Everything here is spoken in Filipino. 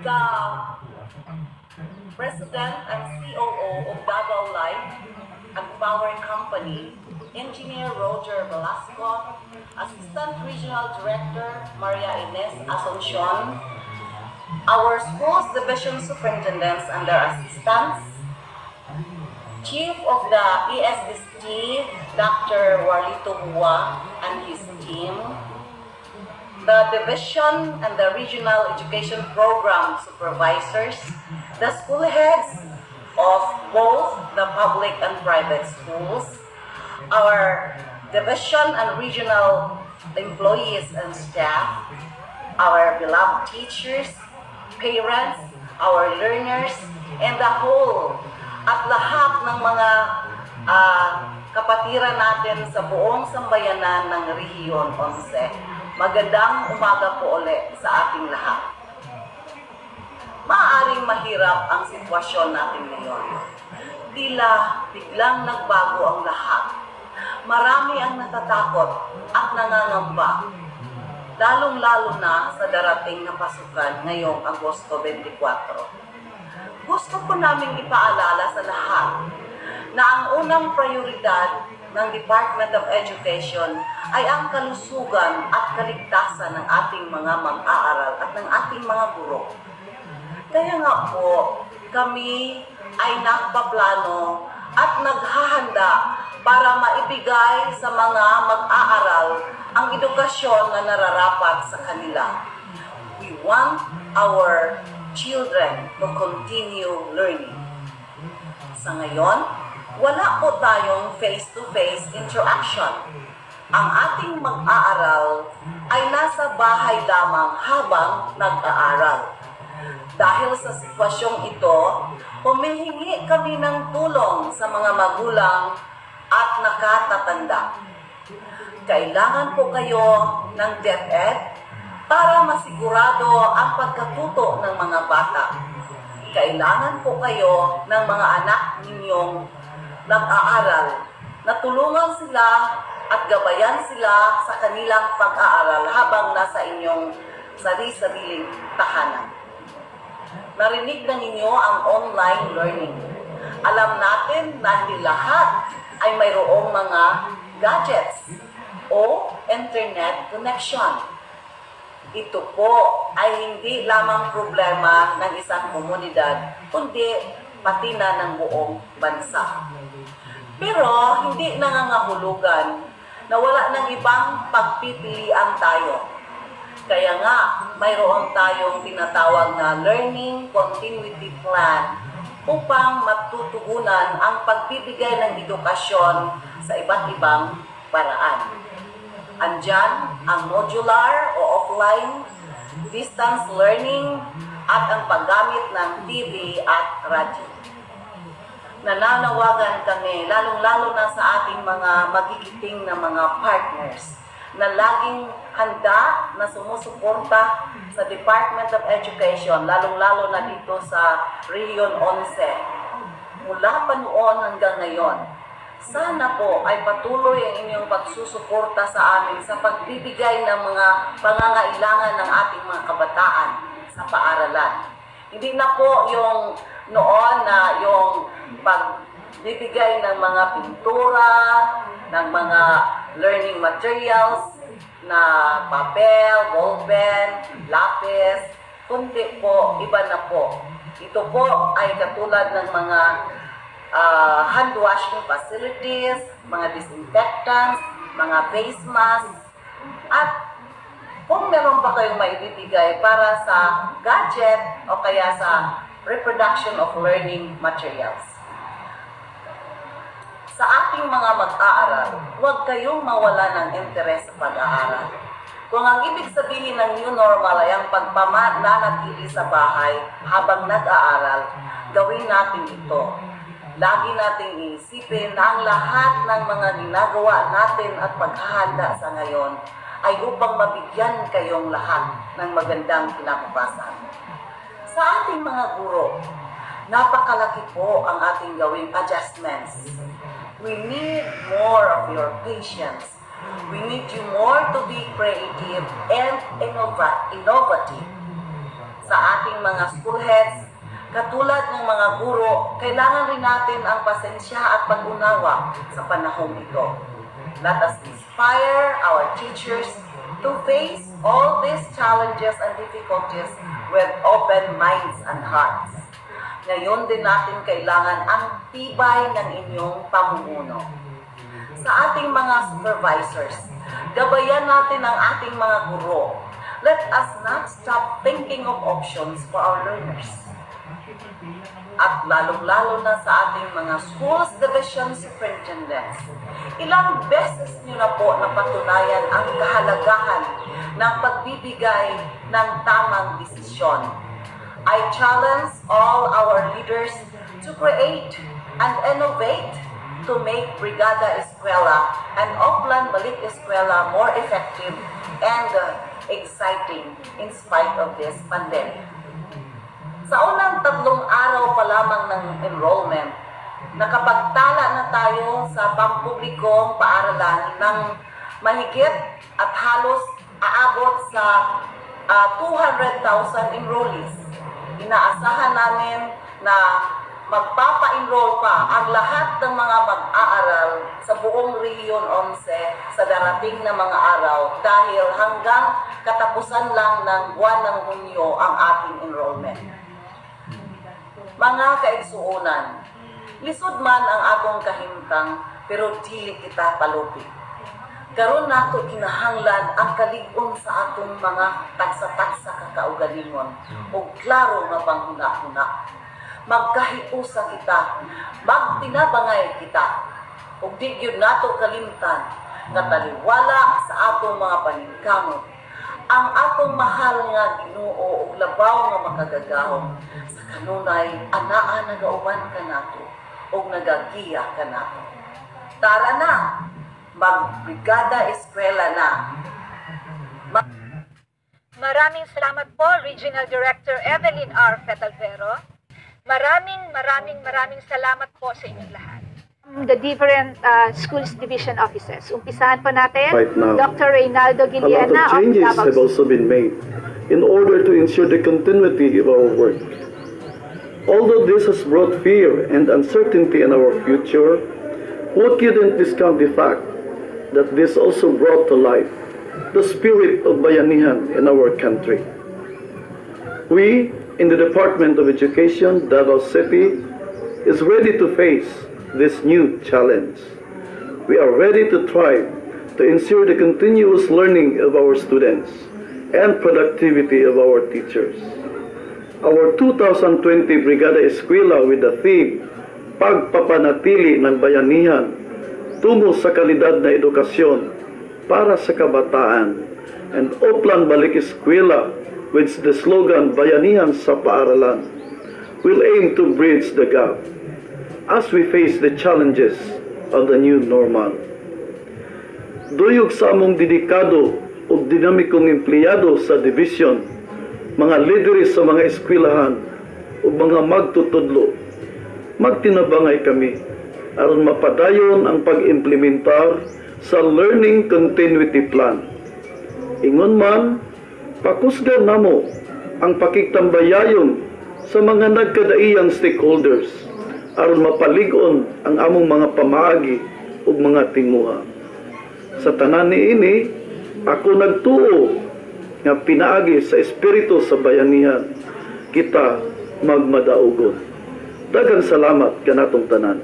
the President and COO of Davao Life and Power Company, Engineer Roger Velasco, Assistant Regional Director Maria Ines Asuncion, our schools division superintendents and their assistants, Chief of the ESST, Dr. Warlito Hua and his team, the division and the regional education program supervisors, the school heads of both the public and private schools, our division and regional employees and staff, our beloved teachers, parents, our learners, and the whole at lahat ng mga kapatiran natin sa buong sambayanan ng Rehiyon 11. Magandang umaga po ulit sa ating lahat. Maaaring mahirap ang sitwasyon natin ngayon. Tila biglang nagbago ang lahat. Marami ang natatakot at nangangamba, lalong-lalo na sa darating na pasukan ngayong Agosto 24. Gusto ko naming ipaalala sa lahat na ang unang prioridad ng Department of Education ay ang kalusugan at kaligtasan ng ating mga mag-aaral at ng ating mga guro. Kaya nga po, kami ay nagpaplano at naghahanda para maibigay sa mga mag-aaral ang edukasyon na nararapat sa kanila. We want our children to continue learning. Sa ngayon, wala po tayong face-to-face interaction. Ang ating mag-aaral ay nasa bahay lamang habang nag-aaral. Dahil sa sitwasyong ito, humihingi kami ng tulong sa mga magulang at nakatatanda. Kailangan po kayo ng DepEd para masigurado ang pagkatuto ng mga bata. Kailangan po kayo ng mga anak ninyong nag-aaral na tulungan sila at gabayan sila sa kanilang pag-aaral habang nasa inyong sarili-sariling tahanan. Narinig na ninyo ang online learning. Alam natin na hindi lahat ay mayroong mga gadgets o internet connection. Ito po ay hindi lamang problema ng isang komunidad, kundi pati na ng buong bansa. Pero hindi nangangahulugan na wala ng ibang pagpipilian tayo. Kaya nga, mayroon tayong tinatawag na Learning Continuity Plan upang matutugunan ang pagbibigay ng edukasyon sa iba't ibang paraan. Andyan ang modular o offline, distance learning, at ang paggamit ng TV at radyo. Nananawagan kami, lalong-lalo na sa ating mga magigiting na mga partners, na laging handa na sumusuporta sa Department of Education, lalong-lalo na dito sa Rehiyon 11. Mula pa noon hanggang ngayon, sana po ay patuloy ang inyong pagsusuporta sa amin sa pagbibigay ng mga pangangailangan ng ating mga kabataan sa paaralan. Hindi na po yung noon na yung pagbibigay ng mga pintura, ng mga learning materials na papel, ballpen, lapis, kundi po, iba na po. Ito po ay katulad ng mga hand washing facilities, mga disinfectants, mga face masks, at kung meron pa kayong maibibigay para sa gadget o kaya sa reproduction of learning materials. Sa ating mga mag-aaral, huwag kayong mawala ng interes sa pag-aaral. Kung ang ibig sabihin ng new normal ay ang pagpamananatili sa bahay habang nag-aaral, gawin natin ito. Lagi nating isipin na ang lahat ng mga ginagawa natin at paghahanda sa ngayon ay upang mabigyan kayong lahat ng magandang kinabukasan. Sa ating mga guro, napakalaki po ang ating gawing adjustments. We need more of your patience. We need you more to be creative and innovative. Sa ating ating mga school heads, katulad ng mga guro, kailangan rin natin ang pasensya at pag-unawa sa panahong ito. Let us inspire our teachers to face all these challenges and difficulties with open minds and hearts. Ngayon din natin kailangan ang tibay ng inyong pamumuno. Sa ating mga supervisors, gabayan natin ang ating mga guro. Let us not stop thinking of options for our learners. At lalong-lalo na sa ating mga schools division superintendents, ilang beses nyo na po napatunayan ang kahalagahan ng pagbibigay ng tamang desisyon. I challenge all our leaders to create and innovate to make Brigada Eskwela and Oplan Balik Eskwela more effective and exciting in spite of this pandemic. Sa unang 3 araw pa lamang ng enrollment, nakapagtala na tayo sa pampublikong paaralan ng mahigit at halos aabot sa 200,000 enrollees. Inaasahan namin na magpapa-enroll pa ang lahat ng mga mag-aaral sa buong Rehiyon 11 sa darating na mga araw dahil hanggang katapusan lang ng buwan ng Hunyo ang ating enrollment. Mga kaigsuunan, lisod man ang akong kahimtang pero dili kita palupi. Karon nato kinahanglan ang kalig-on sa atong mga tagsa-tagsa kakaugalingon ug klaro nga panghuna-huna. Magkahiusa kita, magtinabangay kita, ug di gyud nato kalimtan nga taliwala sa atong mga paningkamot ang atong mahal nga Ginoo ug labaw nga makagagahom sa kanunay anaa nagauban ka nato ug nagagiya ka nato. Tara na, mag-Brigada Eskwela na. Maraming salamat po, Regional Director Evelyn R. Fetalvero. Maraming salamat po sa inyong lahat. The different schools division offices. Umpisahan po natin, Right now, Dr. Reynaldo a lot Guiliana of changes of have also been made in order to ensure the continuity of our work. Although this has brought fear and uncertainty in our future, who couldn't discount the fact that this also brought to life the spirit of bayanihan in our country. We, in the Department of Education, Davao City, is ready to face this new challenge. We are ready to try to ensure the continuous learning of our students and productivity of our teachers. Our 2020 Brigada Eskwela with the theme, Pagpapanatili ng Bayanihan, tungo sa kalidad na edukasyon para sa kabataan, and Oplan Balik Eskwela with the slogan Bayanihan sa Paaralan, will aim to bridge the gap as we face the challenges of the new normal. Duyog sa among dedikado o dinamikong empleyado sa division, mga lideres sa mga eskwelahan o mga magtutudlo, magtinabangay kami aron mapadayon ang pag-implementar sa Learning Continuity Plan. Ingon man, pakusgan namo ang pakigtambayayon sa mga nagkadaiyang stakeholders aron mapalig-on ang among mga pamaagi ug mga tinguha. Sa tanan niini, ako nagtuo nga pinaagi sa espiritu sa bayanihan kita magmadaugon. Daghang salamat kanatong tanan.